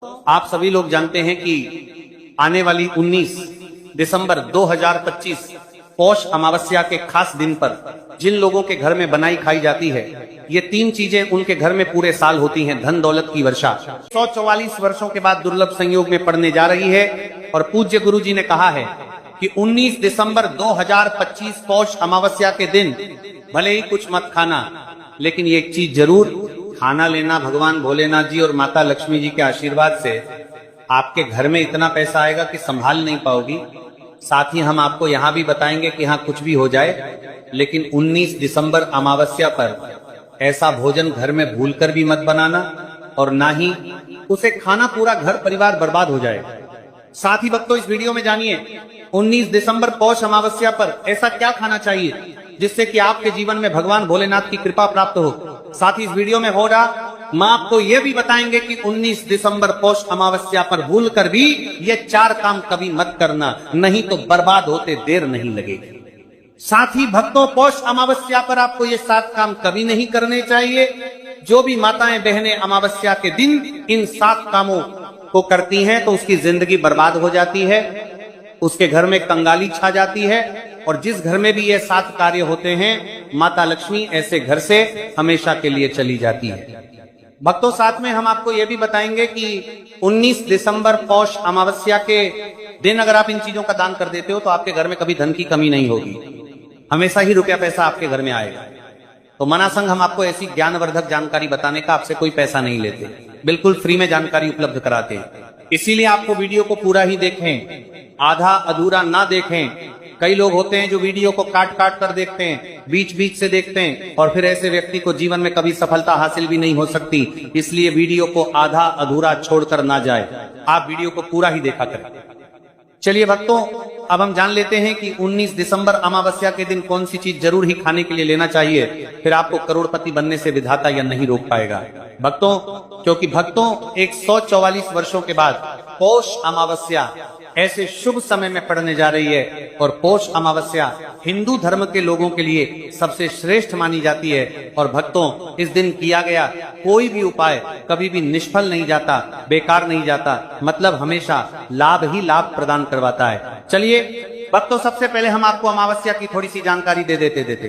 आप सभी लोग जानते हैं कि आने वाली 19 दिसंबर 2025 पौष अमावस्या के खास दिन पर जिन लोगों के घर में बनाई खाई जाती है, ये तीन चीजें उनके घर में पूरे साल होती हैं। धन दौलत की वर्षा 144 वर्षों के बाद दुर्लभ संयोग में पड़ने जा रही है। और पूज्य गुरु जी ने कहा है कि 19 दिसंबर 2025 पौष अमावस्या के दिन भले ही कुछ मत खाना, लेकिन ये एक चीज जरूर खाना लेना। भगवान भोलेनाथ जी और माता लक्ष्मी जी के आशीर्वाद से आपके घर में इतना पैसा आएगा कि संभाल नहीं पाओगी। साथ ही हम आपको यहाँ भी बताएंगे कि हाँ कुछ भी हो जाए, लेकिन 19 दिसंबर अमावस्या पर ऐसा भोजन घर में भूलकर भी मत बनाना, और ना ही उसे खाना पूरा घर परिवार बर्बाद हो जाएगा। साथ ही भक्तों, इस वीडियो में जानिए 19 दिसंबर पौष अमावस्या पर ऐसा क्या खाना चाहिए जिससे कि आपके जीवन में भगवान भोलेनाथ की कृपा प्राप्त हो। साथ ही इस वीडियो में होगा मैं आपको यह भी बताएंगे कि 19 दिसंबर पौष अमावस्या पर भूल कर भी ये 4 काम कभी मत करना, नहीं तो बर्बाद होते देर नहीं लगेगी। साथ ही भक्तों, पौष अमावस्या पर आपको ये 7 काम कभी नहीं करने चाहिए। जो भी माताएं बहनें अमावस्या के दिन इन 7 कामों को करती हैं तो उसकी जिंदगी बर्बाद हो जाती है, उसके घर में कंगाली छा जाती है। और जिस घर में भी ये 7 कार्य होते हैं, माता लक्ष्मी ऐसे घर से हमेशा के लिए चली जाती है। भक्तों, साथ में हम आपको ये भी बताएंगे कि 19 दिसंबर पौष अमावस्या के दिन अगर आप इन चीजों का दान कर देते हो तो आपके घर में कभी धन की कमी नहीं होगी, हमेशा ही रुपया पैसा आपके घर में आएगा। तो मना संग हम आपको ऐसी ज्ञानवर्धक जानकारी बताने का आपसे कोई पैसा नहीं लेते, बिल्कुल फ्री में जानकारी उपलब्ध कराते हैं। इसीलिए आपको वीडियो को पूरा ही देखें, आधा अधूरा ना देखें। कई लोग होते हैं जो वीडियो को काट काट कर देखते हैं, बीच बीच से देखते हैं, और फिर ऐसे व्यक्ति को जीवन में कभी सफलता हासिल भी नहीं हो सकती। इसलिए वीडियो को आधा अधूरा छोड़कर ना जाए, आप वीडियो को पूरा ही देखा करें। चलिए भक्तों, अब हम जान लेते हैं कि 19 दिसंबर अमावस्या के दिन कौन सी चीज जरूर ही खाने के लिए लेना चाहिए, फिर आपको करोड़पति बनने से विधाता या नहीं रोक पाएगा। भक्तों, क्योंकि भक्तों 144 वर्षों के बाद पौष अमावस्या ऐसे शुभ समय में पड़ने जा रही है, और पौष अमावस्या हिंदू धर्म के लोगों के लिए सबसे श्रेष्ठ मानी जाती है। और भक्तों, इस दिन किया गया कोई भी उपाय कभी भी निष्फल नहीं जाता, बेकार नहीं जाता, मतलब हमेशा लाभ ही लाभ प्रदान करवाता है। चलिए भक्तों, सबसे पहले हम आपको अमावस्या की थोड़ी सी जानकारी दे देते।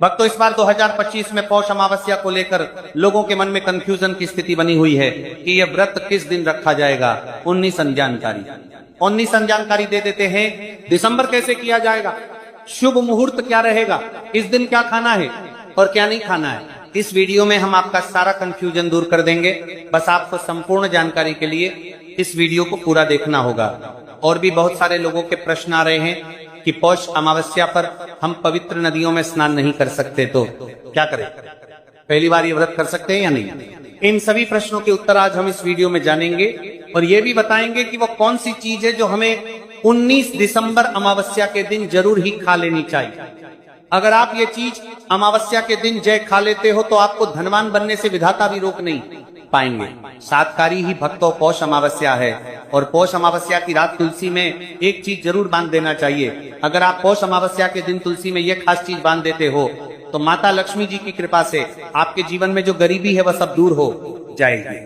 भक्तों, इस बार 2025 में पौष अमावस्या को लेकर लोगों के मन में कंफ्यूजन की स्थिति बनी हुई है कि यह व्रत किस दिन रखा जाएगा। 19 जानकारी दे देते हैं। दिसंबर कैसे किया जाएगा, शुभ मुहूर्त क्या रहेगा, इस दिन क्या खाना है और क्या नहीं खाना है, इस वीडियो में हम आपका सारा कंफ्यूजन दूर कर देंगे। बस आपको संपूर्ण जानकारी के लिए इस वीडियो को पूरा देखना होगा। और भी बहुत सारे लोगों के प्रश्न आ रहे हैं कि पौष अमावस्या पर हम पवित्र नदियों में स्नान नहीं कर सकते, तो क्या करें, पहली बार ये व्रत कर सकते हैं या नहीं। इन सभी प्रश्नों के उत्तर आज हम इस वीडियो में जानेंगे, और ये भी बताएंगे कि वो कौन सी चीज है जो हमें 19 दिसंबर अमावस्या के दिन जरूर ही खा लेनी चाहिए। अगर आप ये चीज अमावस्या के दिन जय खा लेते हो तो आपको धनवान बनने से विधाता भी रोक नहीं पाएंगे। सातकारी ही भक्तों पौष अमावस्या है, और पौष अमावस्या की रात तुलसी में एक चीज जरूर बांध देना चाहिए। अगर आप पौष अमावस्या के दिन तुलसी में यह खास चीज बांध देते हो तो माता लक्ष्मी जी की कृपा से आपके जीवन में जो गरीबी है वह सब दूर हो जाएगी।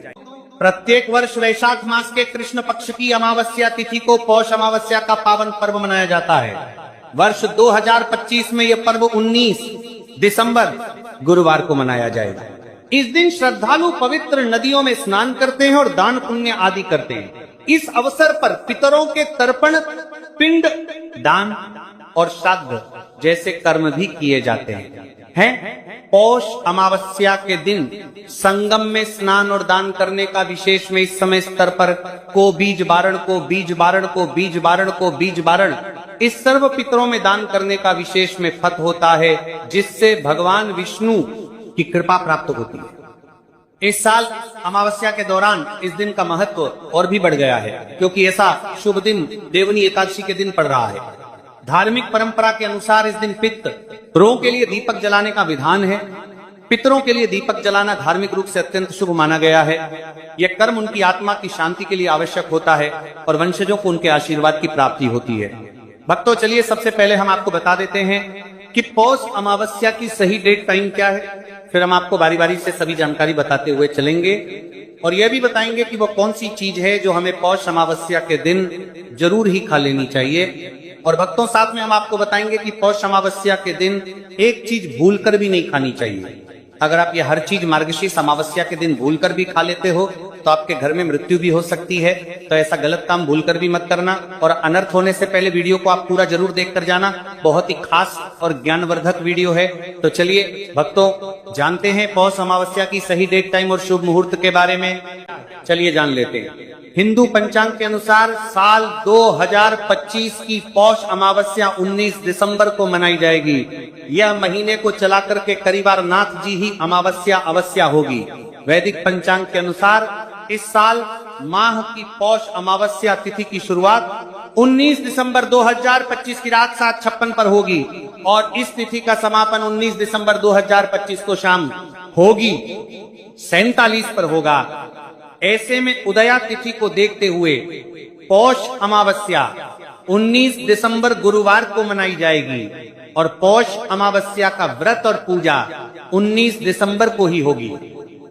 प्रत्येक वर्ष वैशाख मास के कृष्ण पक्ष की अमावस्या तिथि को पौष अमावस्या का पावन पर्व मनाया जाता है। वर्ष 2025 में यह पर्व 19 दिसंबर गुरुवार को मनाया जाएगा। इस दिन श्रद्धालु पवित्र नदियों में स्नान करते हैं और दान पुण्य आदि करते हैं। इस अवसर पर पितरों के तर्पण, पिंड दान और श्राद्ध जैसे कर्म भी किए जाते हैं। पौष अमावस्या के दिन संगम में स्नान और दान करने का विशेष में इस समय स्तर पर को बीज बारण को बीज बारण को बीज बारण को बीज बारण इस सर्व पितरों में दान करने का विशेष में फत होता है, जिससे भगवान विष्णु की कृपा प्राप्त होती है। इस साल अमावस्या के दौरान इस दिन का महत्व और भी बढ़ गया है, क्योंकि ऐसा शुभ दिन देवनी एकादशी के दिन पड़ रहा है। धार्मिक परंपरा के अनुसार इस दिन पितरों के लिए दीपक जलाने का विधान है। पितरों के लिए दीपक जलाना धार्मिक रूप से अत्यंत शुभ माना गया है। यह कर्म उनकी आत्मा की शांति के लिए आवश्यक होता है और वंशजों को उनके आशीर्वाद की प्राप्ति होती है। भक्तों, चलिए सबसे पहले हम आपको बता देते हैं कि पौष अमावस्या की सही डेट टाइम क्या है। फिर हम आपको बारी बारी से सभी जानकारी बताते हुए चलेंगे और यह भी बताएंगे कि वो कौन सी चीज है जो हमें पौष अमावस्या के दिन जरूर ही खा लेनी चाहिए। और भक्तों, साथ में हम आपको बताएंगे कि पौष अमावस्या के दिन एक चीज भूलकर भी नहीं खानी चाहिए। अगर आप ये हर चीज मार्गशीर्ष अमावस्या के दिन भूलकर भी खा लेते हो तो आपके घर में मृत्यु भी हो सकती है। तो ऐसा गलत काम भूलकर भी मत करना और अनर्थ होने से पहले वीडियो को आप पूरा जरूर देख कर जाना। बहुत ही खास और ज्ञानवर्धक वीडियो है। तो चलिए भक्तों, जानते हैं पौष अमावस्या की सही डेट टाइम और शुभ मुहूर्त के बारे में। चलिए जान लेते हैं। हिंदू पंचांग के अनुसार साल 2025 की पौष अमावस्या 19 दिसंबर को मनाई जाएगी। यह महीने को चला करके करीबार नाथ जी ही अमावस्या अवस्या होगी। वैदिक पंचांग के अनुसार इस साल माह की पौष अमावस्या तिथि की शुरुआत 19 दिसंबर 2025 की रात 7:56 पर होगी और इस तिथि का समापन 19 दिसंबर 2025 को शाम होगी 47 पर होगा। ऐसे में उदया तिथि को देखते हुए पौष अमावस्या 19 दिसंबर गुरुवार को मनाई जाएगी और पौष अमावस्या का व्रत और पूजा 19 दिसंबर को ही होगी।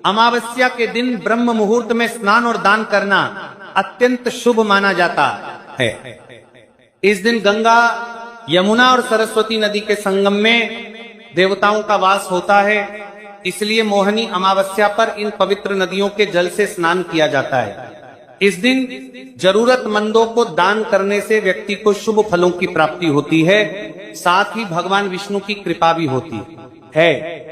अमावस्या के दिन ब्रह्म मुहूर्त में स्नान और दान करना अत्यंत शुभ माना जाता है। इस दिन गंगा, यमुना और सरस्वती नदी के संगम में देवताओं का वास होता है। इसलिए मोहनी अमावस्या पर इन पवित्र नदियों के जल से स्नान किया जाता है। इस दिन जरूरतमंदों को दान करने से व्यक्ति को शुभ फलों की प्राप्ति होती है, साथ ही भगवान विष्णु की कृपा भी होती है।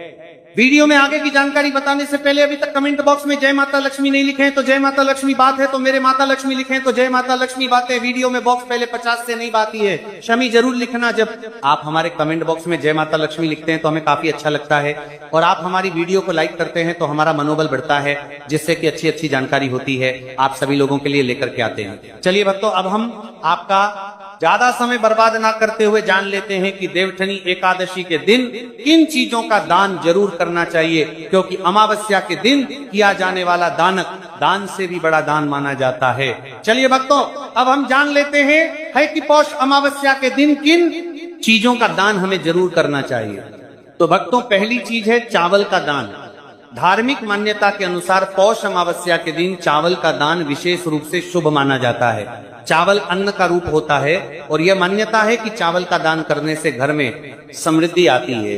वीडियो में आगे की जानकारी बताने से पहले अभी तक कमेंट बॉक्स में जय माता लक्ष्मी नहीं लिखे हैं तो जय माता लक्ष्मी बात है, तो मेरे माता लक्ष्मी लिखें तो जय माता लक्ष्मी बात है। वीडियो में बॉक्स पहले 50 से नहीं बाती है, शमी जरूर लिखना। जब आप हमारे कमेंट बॉक्स में जय माता लक्ष्मी लिखते हैं तो हमें काफी अच्छा लगता है और आप हमारी वीडियो को लाइक करते हैं तो हमारा मनोबल बढ़ता है, जिससे कि अच्छी अच्छी जानकारी होती है आप सभी लोगों के लिए लेकर के आते हैं। चलिए भक्तों, अब हम आपका ज्यादा समय बर्बाद ना करते हुए जान लेते हैं कि देवठनी एकादशी के दिन किन चीजों का दान जरूर करना चाहिए, क्योंकि अमावस्या के दिन किया जाने वाला दान से भी बड़ा दान माना जाता है। चलिए भक्तों, अब हम जान लेते हैं कि पौष अमावस्या के दिन किन चीजों का दान हमें जरूर करना चाहिए। तो भक्तों, पहली चीज है चावल का दान। धार्मिक मान्यता के अनुसार पौष अमावस्या के दिन चावल का दान विशेष रूप से शुभ माना जाता है। चावल अन्न का रूप होता है और यह मान्यता है कि चावल का दान करने से घर में समृद्धि आती है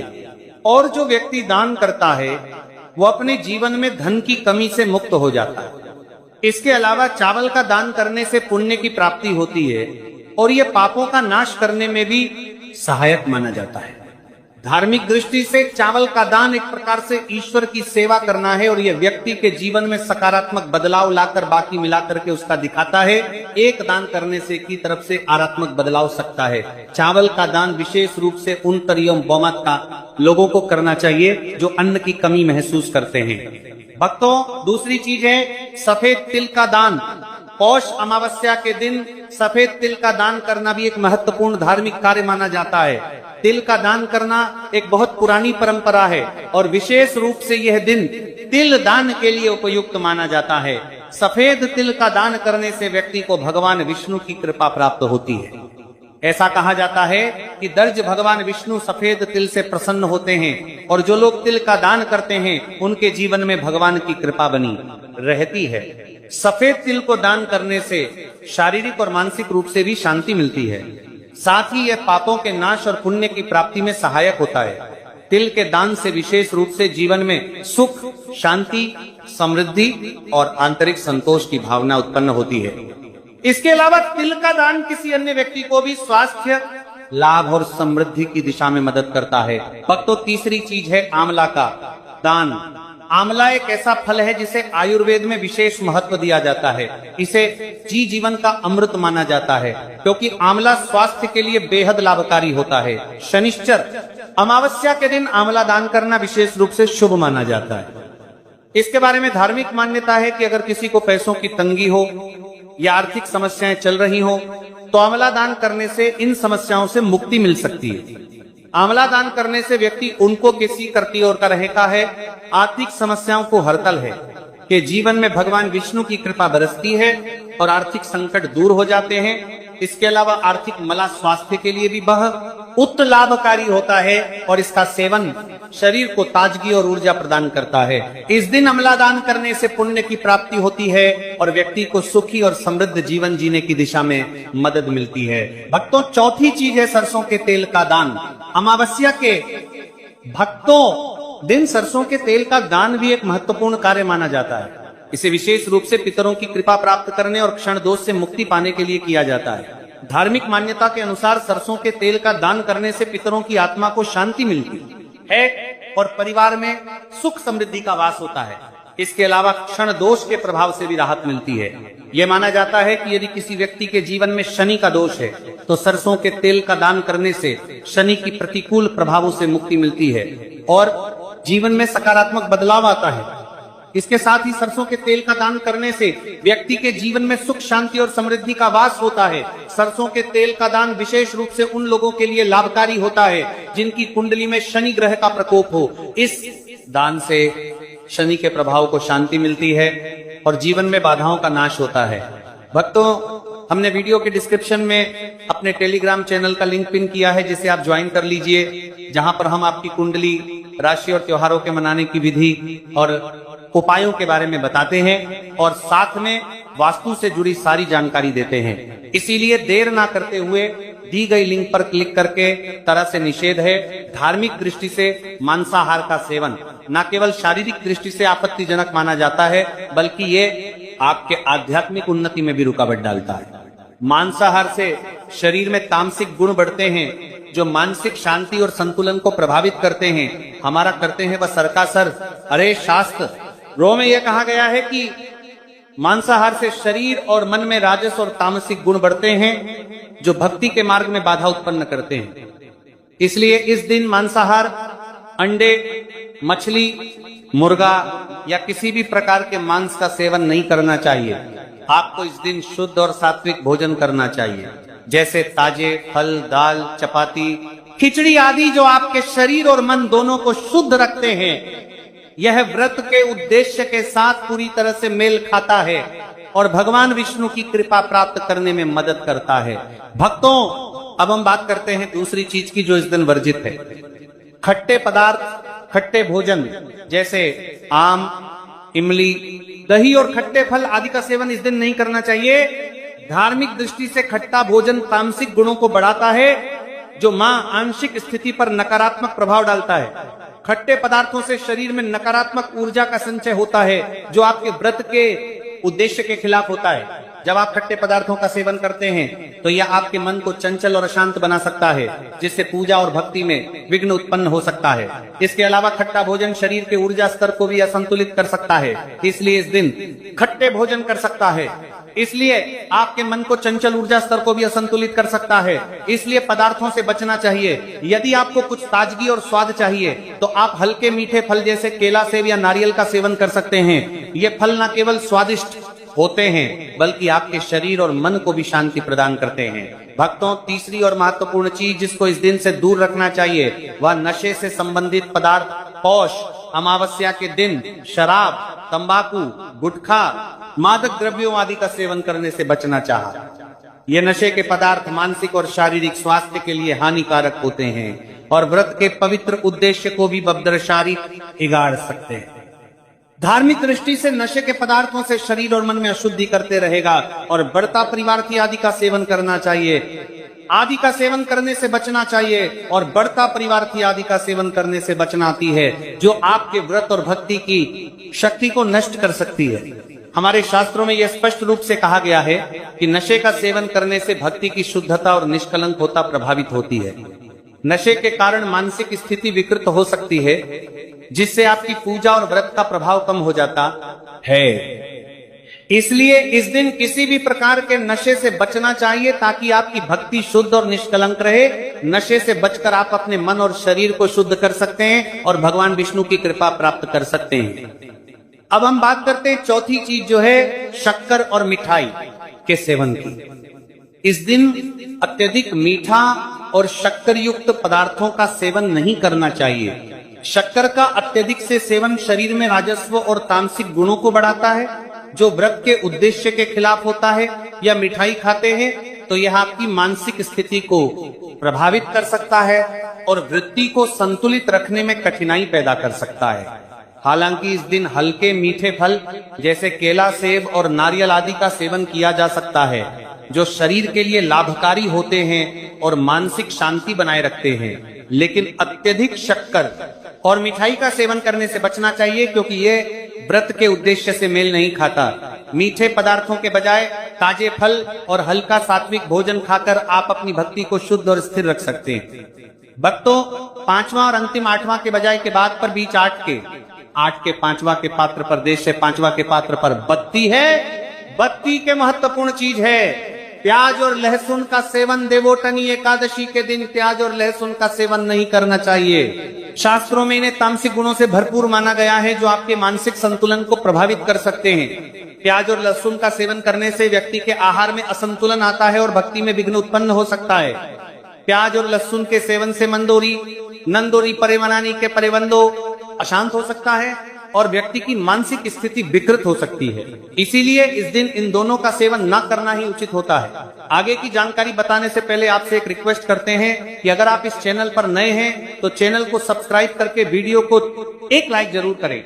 और जो व्यक्ति दान करता है वो अपने जीवन में धन की कमी से मुक्त हो जाता है। इसके अलावा चावल का दान करने से पुण्य की प्राप्ति होती है और यह पापों का नाश करने में भी सहायक माना जाता है। धार्मिक दृष्टि से चावल का दान एक प्रकार से ईश्वर की सेवा करना है और यह व्यक्ति के जीवन में सकारात्मक बदलाव लाकर बाकी मिलाकर के उसका दिखाता है। एक दान करने से की तरफ से आरात्मक बदलाव सकता है। चावल का दान विशेष रूप से उन तरियम बहुमत का लोगों को करना चाहिए जो अन्न की कमी महसूस करते हैं। भक्तों, दूसरी चीज है सफेद तिल का दान। पौष अमावस्या के दिन सफेद तिल का दान करना भी एक महत्वपूर्ण धार्मिक कार्य माना जाता है। तिल का दान करना एक बहुत पुरानी परंपरा है और विशेष रूप से यह दिन तिल दान के लिए उपयुक्त माना जाता है। सफेद तिल का दान करने से व्यक्ति को भगवान विष्णु की कृपा प्राप्त होती है। ऐसा कहा जाता है कि दर्ज भगवान विष्णु सफेद तिल से प्रसन्न होते हैं और जो लोग तिल का दान करते हैं उनके जीवन में भगवान की कृपा बनी रहती है। सफेद तिल को दान करने से शारीरिक और मानसिक रूप से भी शांति मिलती है, साथ ही यह पापों के नाश और पुण्य की प्राप्ति में सहायक होता है। तिल के दान से विशेष रूप से जीवन में सुख, शांति, समृद्धि और आंतरिक संतोष की भावना उत्पन्न होती है। इसके अलावा तिल का दान किसी अन्य व्यक्ति को भी स्वास्थ्य लाभ और समृद्धि की दिशा में मदद करता है। भक्तों, तीसरी चीज है आंवला का दान। आंवला एक ऐसा फल है जिसे आयुर्वेद में विशेष महत्व दिया जाता है। इसे जीवन का अमृत माना जाता है क्योंकि आंवला स्वास्थ्य के लिए बेहद लाभकारी होता है। शनिश्चर अमावस्या के दिन आंवला दान करना विशेष रूप से शुभ माना जाता है। इसके बारे में धार्मिक मान्यता है कि अगर किसी को पैसों की तंगी हो या आर्थिक समस्याएं चल रही हो तो आंवला दान करने से इन समस्याओं से मुक्ति मिल सकती है। आंवला दान करने से व्यक्ति उनको किसी करती ओर का रहता है, आर्थिक समस्याओं को हरतल है कि जीवन में भगवान विष्णु की कृपा बरसती है और आर्थिक संकट दूर हो जाते हैं। इसके अलावा आर्थिक मला स्वास्थ्य के लिए भी उक्त लाभकारी होता है और इसका सेवन शरीर को ताजगी और ऊर्जा प्रदान करता है। इस दिन अमला दान करने से पुण्य की प्राप्ति होती है और व्यक्ति को सुखी और समृद्ध जीवन जीने की दिशा में मदद मिलती है। भक्तों, चौथी चीज है सरसों के तेल का दान। अमावस्या के भक्तों दिन सरसों के तेल का दान भी एक महत्वपूर्ण कार्य माना जाता है। इसे विशेष रूप से पितरों की कृपा प्राप्त करने और क्षण दोष से मुक्ति पाने के लिए किया जाता है। धार्मिक मान्यता के अनुसार सरसों के तेल का दान करने से पितरों की आत्मा को शांति मिलती है और परिवार में सुख समृद्धि का वास होता है। इसके अलावा क्षण दोष के प्रभाव से भी राहत मिलती है। यह माना जाता है कि यदि किसी व्यक्ति के जीवन में शनि का दोष है तो सरसों के तेल का दान करने से शनि की प्रतिकूल प्रभावों से मुक्ति मिलती है और जीवन में सकारात्मक बदलाव आता है। इसके साथ ही सरसों के तेल का दान करने से व्यक्ति के जीवन में सुख शांति और समृद्धि का वास होता है। सरसों के तेल का दान विशेष रूप से उन लोगों के लिए लाभकारी होता है जिनकी कुंडली में शनि ग्रह का प्रकोप हो। इस दान से शनि के प्रभाव को शांति मिलती है और जीवन में बाधाओं का नाश होता है। भक्तों, हमने वीडियो के डिस्क्रिप्शन में अपने टेलीग्राम चैनल का लिंक पिन किया है, जिसे आप ज्वाइन कर लीजिए, जहां पर हम आपकी कुंडली, राशि और त्योहारों के मनाने की विधि और उपायों के बारे में बताते हैं और साथ में वास्तु से जुड़ी सारी जानकारी देते हैं। इसीलिए देर ना करते हुए दी गई लिंक पर क्लिक करके तरह से निषेध है। धार्मिक दृष्टि से मांसाहार का सेवन न केवल शारीरिक दृष्टि से आपत्तिजनक माना जाता है, बल्कि ये आपके आध्यात्मिक उन्नति में भी रुकावट डालता है। मांसाहार से शरीर में तामसिक गुण बढ़ते हैं जो मानसिक शांति और संतुलन को प्रभावित करते हैं। हमारा करते हैं वह सर का सर। अरे शास्त्र रो में यह कहा गया है कि मांसाहार से शरीर और मन में राजस और तामसिक गुण बढ़ते हैं जो भक्ति के मार्ग में बाधा उत्पन्न करते हैं। इसलिए इस दिन मांसाहार, अंडे, मछली, मुर्गा या किसी भी प्रकार के मांस का सेवन नहीं करना चाहिए। आपको इस दिन शुद्ध और सात्विक भोजन करना चाहिए, जैसे ताजे फल, दाल, चपाती, खिचड़ी आदि जो आपके शरीर और मन दोनों को शुद्ध रखते हैं। यह व्रत के उद्देश्य के साथ पूरी तरह से मेल खाता है और भगवान विष्णु की कृपा प्राप्त करने में मदद करता है। भक्तों, अब हम बात करते हैं दूसरी चीज की जो इस दिन वर्जित है। खट्टे पदार्थ, खट्टे भोजन जैसे आम, इमली, दही और खट्टे फल आदि का सेवन इस दिन नहीं करना चाहिए। धार्मिक दृष्टि से खट्टा भोजन तामसिक गुणों को बढ़ाता है जो आंशिक स्थिति पर नकारात्मक प्रभाव डालता है। खट्टे पदार्थों से शरीर में नकारात्मक ऊर्जा का संचय होता है जो आपके व्रत के उद्देश्य के खिलाफ होता है। जब आप खट्टे पदार्थों का सेवन करते हैं तो यह आपके मन को चंचल और अशांत बना सकता है, जिससे पूजा और भक्ति में विघ्न उत्पन्न हो सकता है। इसके अलावा खट्टा भोजन शरीर के ऊर्जा स्तर को भी असंतुलित कर सकता है, इसलिए इस दिन खट्टे भोजन कर सकता है। इसलिए आपके मन को चंचल ऊर्जा स्तर को भी असंतुलित कर सकता है, इसलिए पदार्थों से बचना चाहिए। यदि आपको कुछ ताजगी और स्वाद चाहिए तो आप हल्के मीठे फल जैसे केला, सेब या नारियल का सेवन कर सकते हैं। ये फल न केवल स्वादिष्ट होते हैं बल्कि आपके शरीर और मन को भी शांति प्रदान करते हैं। भक्तों, तीसरी और महत्वपूर्ण चीज जिसको इस दिन से दूर रखना चाहिए वह नशे से संबंधित पदार्थ। पौष अमावस्या के दिन शराब, तंबाकू, गुटखा, मादक द्रव्यों आदि का सेवन करने से बचना चाहिए। ये नशे के पदार्थ मानसिक और शारीरिक स्वास्थ्य के लिए हानिकारक होते हैं और व्रत के पवित्र उद्देश्य को भी बदरशारी बिगाड़ सकते हैं। धार्मिक दृष्टि से नशे के पदार्थों से शरीर और मन में अशुद्धि करते रहेगा और बढ़ता परिवार्थी आदि का सेवन करना चाहिए। आदि का सेवन करने से बचना चाहिए और बढ़ता परिवार्थी आदि का सेवन करने से बचना आती है जो आपके व्रत और भक्ति की शक्ति को नष्ट कर सकती है। हमारे शास्त्रों में यह स्पष्ट रूप से कहा गया है कि नशे का सेवन करने से भक्ति की शुद्धता और निष्कलंकता प्रभावित होती है। नशे के कारण मानसिक स्थिति विकृत हो सकती है, जिससे आपकी पूजा और व्रत का प्रभाव कम हो जाता है। इसलिए इस दिन किसी भी प्रकार के नशे से बचना चाहिए ताकि आपकी भक्ति शुद्ध और निष्कलंक रहे। नशे से बचकर आप अपने मन और शरीर को शुद्ध कर सकते हैं और भगवान विष्णु की कृपा प्राप्त कर सकते हैं। अब हम बात करते हैं चौथी चीज जो है शक्कर और मिठाई के सेवन की। इस दिन अत्यधिक मीठा और शक्कर युक्त पदार्थों का सेवन नहीं करना चाहिए। शक्कर का अत्यधिक से सेवन शरीर में राजस्व और तामसिक गुणों को बढ़ाता है जो व्रत के उद्देश्य के खिलाफ होता है। या मिठाई खाते हैं तो यह आपकी मानसिक स्थिति को प्रभावित कर सकता है और वृत्ति को संतुलित रखने में कठिनाई पैदा कर सकता है। हालांकि इस दिन हल्के मीठे फल जैसे केला, सेब और नारियल आदि का सेवन किया जा सकता है, जो शरीर के लिए लाभकारी होते हैं और मानसिक शांति बनाए रखते हैं। लेकिन अत्यधिक शक्कर और मिठाई का सेवन करने से बचना चाहिए, क्योंकि ये व्रत के उद्देश्य से मेल नहीं खाता। मीठे पदार्थों के बजाय ताजे फल और हल्का सात्विक भोजन खाकर आप अपनी भक्ति को शुद्ध और स्थिर रख सकते हैं। भक्तों, पांचवा और अंतिम आठवां के बजाय के बाद पर बीच आठ के पांचवा के पात्र पर, देश से पांचवा के पात्र पर बत्ती है। बत्ती के महत्वपूर्ण चीज है। प्याज और लहसुन का सेवन देवोटनी एकादशी के दिन प्याज और लहसुन का सेवन नहीं करना चाहिए। शास्त्रों में इन्हें तामसिक गुणों से भरपूर माना गया है, जो आपके मानसिक संतुलन को प्रभावित कर सकते हैं। प्याज और लहसुन का सेवन करने से व्यक्ति के आहार में असंतुलन आता है और भक्ति में विघ्न उत्पन्न हो सकता है। प्याज और लहसुन के सेवन से नंदोरी परिवनानी के परिबंधो अशांत हो सकता है और व्यक्ति की मानसिक स्थिति विकृत हो सकती है। इसीलिए इस दिन इन दोनों का सेवन न करना ही उचित होता है। आगे की जानकारी बताने से पहले आपसे एक रिक्वेस्ट करते हैं कि अगर आप इस चैनल पर नए हैं तो चैनल को सब्सक्राइब करके वीडियो को एक लाइक जरूर करें।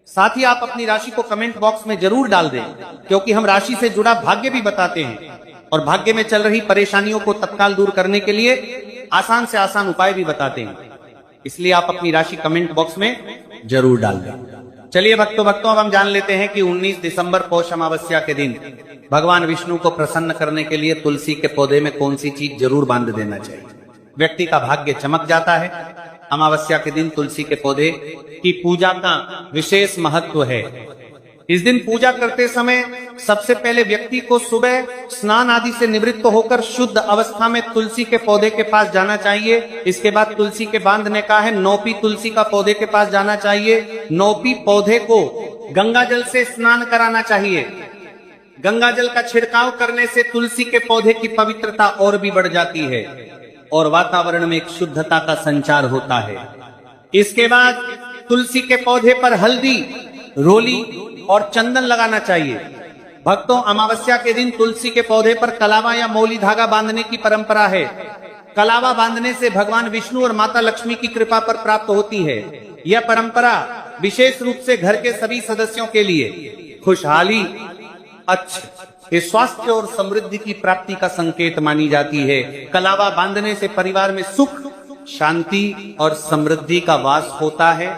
साथ ही आप अपनी राशि को कमेंट बॉक्स में जरूर डाल दें, क्योंकि हम राशि से जुड़ा भाग्य भी बताते हैं और भाग्य में चल रही परेशानियों को तत्काल दूर करने के लिए आसान से आसान उपाय भी बताते हैं। इसलिए आप अपनी राशि कमेंट बॉक्स में जरूर डाल दें। चलिए भक्तों अब हम जान लेते हैं कि 19 दिसंबर पौष अमावस्या के दिन भगवान विष्णु को प्रसन्न करने के लिए तुलसी के पौधे में कौन सी चीज जरूर बांध देना चाहिए। व्यक्ति का भाग्य चमक जाता है। अमावस्या के दिन तुलसी के पौधे की पूजा का विशेष महत्व है। इस दिन पूजा करते समय सबसे पहले व्यक्ति को सुबह स्नान आदि से निवृत्त होकर शुद्ध अवस्था में तुलसी के पौधे के पास जाना चाहिए। इसके बाद तुलसी के बांधने का है, नौपी तुलसी का पौधे के पास जाना चाहिए। नौपी पौधे को गंगा जल से स्नान कराना चाहिए। गंगा जल का छिड़काव करने से तुलसी के पौधे की पवित्रता और भी बढ़ जाती है और वातावरण में एक शुद्धता का संचार होता है। इसके बाद तुलसी के पौधे पर हल्दी, रोली और चंदन लगाना चाहिए। भक्तों, अमावस्या के दिन तुलसी के पौधे पर कलावा या मौली धागा बांधने की परंपरा है। कलावा बांधने से भगवान विष्णु और माता लक्ष्मी की कृपा पर प्राप्त होती है। यह परंपरा विशेष रूप से घर के सभी सदस्यों के लिए खुशहाली, अच्छे स्वास्थ्य और समृद्धि की प्राप्ति का संकेत मानी जाती है। कलावा बांधने से परिवार में सुख, शांति और समृद्धि का वास होता है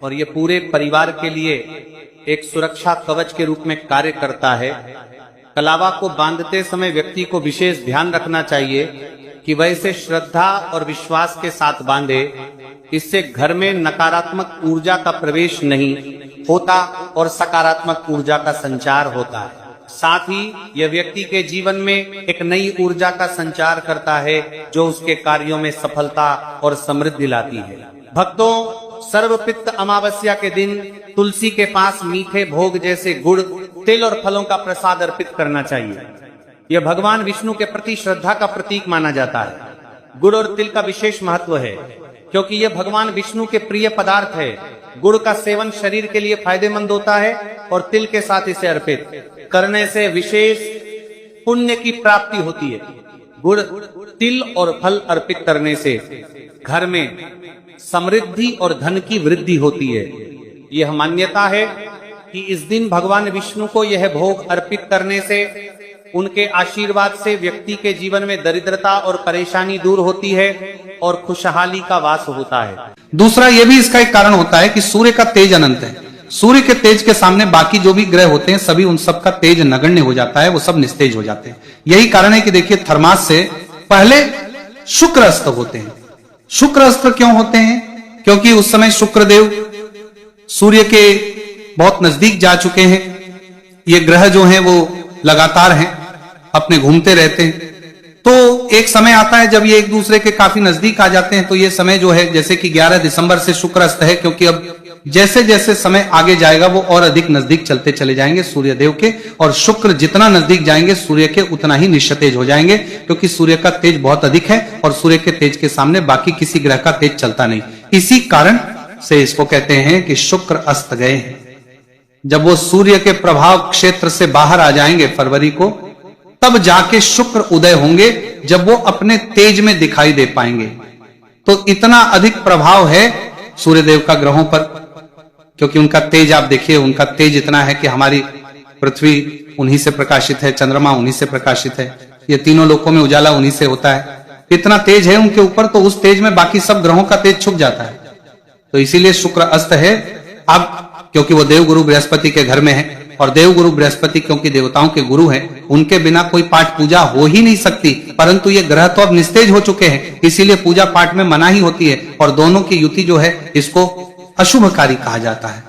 और ये पूरे परिवार के लिए एक सुरक्षा कवच के रूप में कार्य करता है। कलावा को बांधते समय व्यक्ति को विशेष ध्यान रखना चाहिए कि वह इसे श्रद्धा और विश्वास के साथ बांधे। इससे घर में नकारात्मक ऊर्जा का प्रवेश नहीं होता और सकारात्मक ऊर्जा का संचार होता है। साथ ही यह व्यक्ति के जीवन में एक नई ऊर्जा का संचार करता है, जो उसके कार्यों में सफलता और समृद्धि लाती है। भक्तों, सर्वपित्त अमावस्या के दिन तुलसी के पास मीठे भोग जैसे गुड़, तिल और फलों का प्रसाद अर्पित करना चाहिए। यह भगवान विष्णु के प्रति श्रद्धा का प्रतीक माना जाता है। गुड़ और तिल का विशेष महत्व है, क्योंकि यह भगवान विष्णु के प्रिय पदार्थ है। गुड़ का सेवन शरीर के लिए फायदेमंद होता है और तिल के साथ इसे अर्पित करने से विशेष पुण्य की प्राप्ति होती है। गुड़, तिल और फल अर्पित करने से घर में समृद्धि और धन की वृद्धि होती है। यह मान्यता है कि इस दिन भगवान विष्णु को यह भोग अर्पित करने से, उनके आशीर्वाद से व्यक्ति के जीवन में दरिद्रता और परेशानी दूर होती है और खुशहाली का वास होता है। दूसरा यह भी इसका एक कारण होता है कि सूर्य का तेज अनंत है। सूर्य के तेज के सामने बाकी जो भी ग्रह होते हैं सभी उन सब का तेज नगण्य हो जाता है, वो सब निस्तेज हो जाते हैं। यही कारण है कि देखिए, थर्मास से पहले शुक्र अस्त्र होते हैं। शुक्र अस्त्र क्यों होते हैं? क्योंकि उस समय शुक्रदेव सूर्य के बहुत नजदीक जा चुके हैं। ये ग्रह जो हैं वो लगातार हैं, अपने घूमते रहते हैं। तो एक समय आता है जब ये एक दूसरे के काफी नजदीक आ जाते हैं। तो ये समय जो है, जैसे कि 11 दिसंबर से शुक्र अस्त है, क्योंकि अब जैसे जैसे समय आगे जाएगा वो और अधिक नजदीक चलते चले जाएंगे सूर्यदेव के, और शुक्र जितना नजदीक जाएंगे सूर्य के उतना ही निस्तेज हो जाएंगे, क्योंकि सूर्य का तेज बहुत अधिक है और सूर्य के तेज के सामने बाकी किसी ग्रह का तेज चलता नहीं। इसी कारण से इसको कहते हैं कि शुक्र अस्त गए हैं। जब वो सूर्य के प्रभाव क्षेत्र से बाहर आ जाएंगे फरवरी को, तब जाके शुक्र उदय होंगे, जब वो अपने तेज में दिखाई दे पाएंगे। तो इतना अधिक प्रभाव है सूर्यदेव का ग्रहों पर, क्योंकि उनका तेज आप देखिए, उनका तेज इतना है कि हमारी पृथ्वी उन्हीं से प्रकाशित है, चंद्रमा उन्हीं से प्रकाशित है, ये तीनों लोकों में उजाला उन्हीं से होता है। इतना तेज है उनके ऊपर, तो उस तेज में बाकी सब ग्रहों का तेज छुप जाता है। तो इसीलिए शुक्र अस्त है। अब क्योंकि वो देवगुरु बृहस्पति के घर में है, और देवगुरु बृहस्पति क्योंकि देवताओं के गुरु हैं, उनके बिना कोई पाठ पूजा हो ही नहीं सकती। परंतु ये ग्रह तो अब निस्तेज हो चुके हैं, इसीलिए पूजा पाठ में मना ही होती है, और दोनों की युति जो है इसको अशुभकारी कहा जाता है।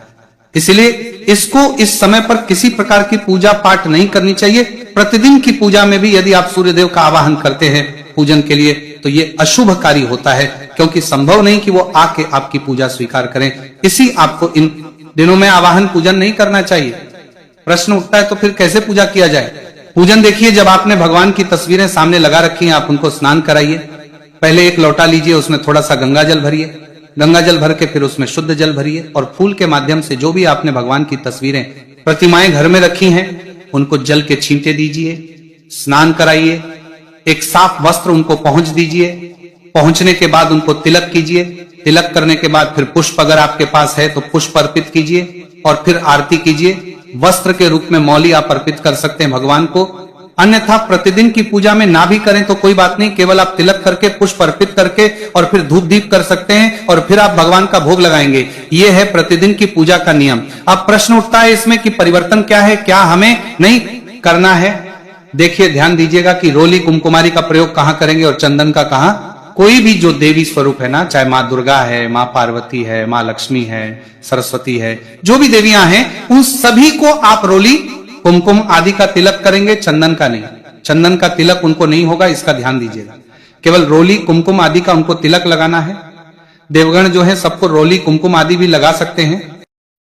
इसलिए इसको इस समय पर किसी प्रकार की पूजा पाठ नहीं करनी चाहिए। प्रतिदिन की पूजा में भी यदि आप सूर्यदेव का आवाहन करते हैं पूजन के लिए, तो ये अशुभकारी होता है, क्योंकि संभव नहीं कि वो आके आपकी पूजा स्वीकार करें। इसी आपको इन दिनों में आवाहन पूजन नहीं करना चाहिए। प्रश्न उठता है तो फिर कैसे पूजा किया जाए? पूजन देखिए, जब आपने भगवान की तस्वीरें सामने लगा रखी हैं, आप उनको स्नान कराइए। पहले एक लोटा लीजिए, उसमें थोड़ा सा गंगा जल भरिए, गंगा जल भर के फिर उसमें शुद्ध जल भरिए, और फूल के माध्यम से जो भी आपने भगवान की तस्वीरें, प्रतिमाएं घर में रखी हैं, उनको जल के छींटे दीजिए, स्नान कराइए। एक साफ वस्त्र उनको पहुंच दीजिए। पहुंचने के बाद उनको तिलक कीजिए। तिलक करने के बाद फिर पुष्प अगर आपके पास है तो पुष्प अर्पित कीजिए, और फिर आरती कीजिए। वस्त्र के रूप में मौली आप अर्पित कर सकते हैं भगवान को। अन्यथा प्रतिदिन की पूजा में ना भी करें तो कोई बात नहीं, केवल आप तिलक करके, पुष्प अर्पित करके, और फिर धूप दीप कर सकते हैं, और फिर आप भगवान का भोग लगाएंगे। यह है प्रतिदिन की पूजा का नियम। अब प्रश्न उठता है इसमें कि परिवर्तन क्या है, क्या हमें नहीं करना है? देखिए, ध्यान दीजिएगा कि रोली कुमकुमारी का प्रयोग कहां करेंगे और चंदन का कहां। कोई भी जो देवी स्वरूप है ना, चाहे माँ दुर्गा है, माँ पार्वती है, माँ लक्ष्मी है, सरस्वती है, जो भी देवियां हैं, उन सभी को आप रोली कुमकुम आदि का तिलक करेंगे, चंदन का नहीं। चंदन का तिलक उनको नहीं होगा, इसका ध्यान दीजिएगा। केवल रोली कुमकुम आदि का उनको तिलक लगाना है। देवगण जो है सबको रोली कुमकुम आदि भी लगा सकते हैं,